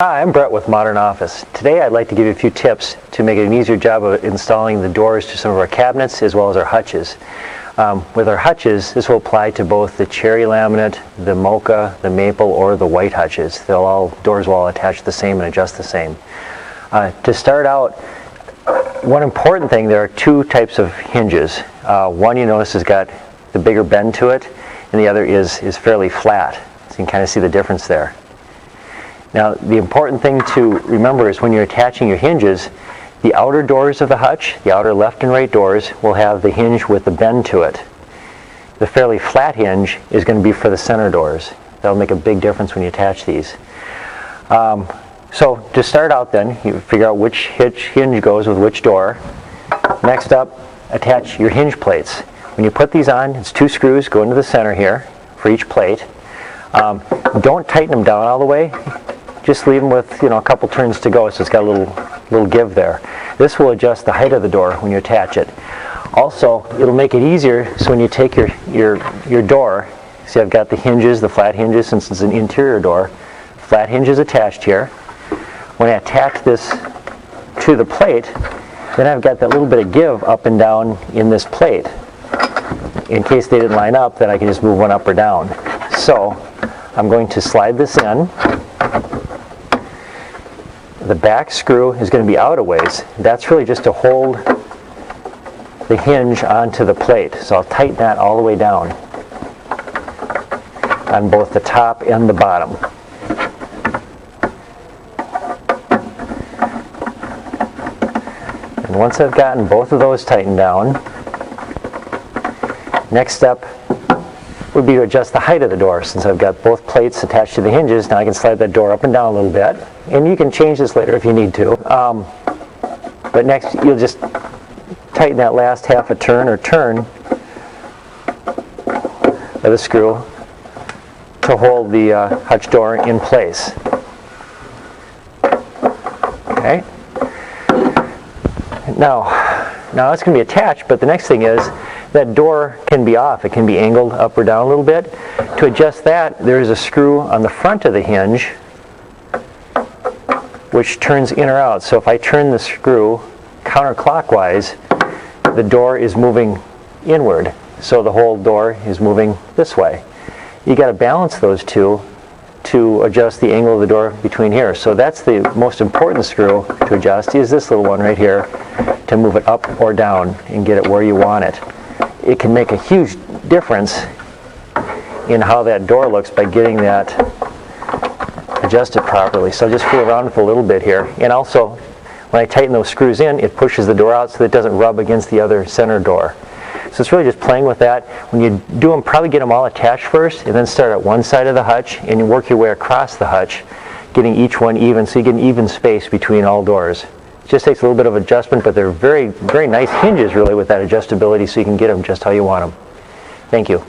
Hi, I'm Brett with Modern Office. Today I'd like to give you a few tips to make it an easier job of installing the doors to some of our cabinets as well as our hutches. With our hutches, this will apply to both the cherry laminate, the mocha, the maple, or the white hutches. Doors will all attach the same and adjust the same. To start out, one important thing, there are two types of hinges. One you notice has got the bigger bend to it, and the other is fairly flat. So you can kind of see the difference there. Now, the important thing to remember is when you're attaching your hinges, the outer doors of the hutch, the outer left and right doors, will have the hinge with the bend to it. The fairly flat hinge is going to be for the center doors. That'll make a big difference when you attach these. So to start out then, you figure out which hinge goes with which door. Next up, attach your hinge plates. When you put these on, it's 2 screws go into the center here for each plate. Don't tighten them down all the way. Just leave them with a couple turns to go, so it's got a little give there. This will adjust the height of the door when you attach it. Also, it'll make it easier so when you take your door, see I've got the hinges, the flat hinges, since it's an interior door, flat hinges attached here. When I attach this to the plate, then I've got that little bit of give up and down in this plate. In case they didn't line up, then I can just move one up or down. So I'm going to slide this in. The back screw is going to be out a ways. That's really just to hold the hinge onto the plate. So I'll tighten that all the way down on both the top and the bottom. And once I've gotten both of those tightened down, next step would be to adjust the height of the door. Since I've got both plates attached to the hinges, now I can slide that door up and down a little bit. And you can change this later if you need to. But next, you'll just tighten that last half a turn or turn of the screw to hold the hutch door in place. Okay. Now it's going to be attached, but the next thing is that door can be off. It can be angled up or down a little bit. To adjust that, there is a screw on the front of the hinge which turns in or out. So if I turn the screw counterclockwise, the door is moving inward. So the whole door is moving this way. You got to balance those two to adjust the angle of the door between here. So that's the most important screw to adjust, is this little one right here, to move it up or down and get it where you want it. It can make a huge difference in how that door looks by getting that adjusted properly. So I'll just fool around with a little bit here. And also, when I tighten those screws in, it pushes the door out so that it doesn't rub against the other center door. So it's really just playing with that. When you do them, probably get them all attached first, and then start at one side of the hutch, and you work your way across the hutch, getting each one even, so you get an even space between all doors. It just takes a little bit of adjustment, but they're very, very nice hinges really with that adjustability, so you can get them just how you want them. Thank you.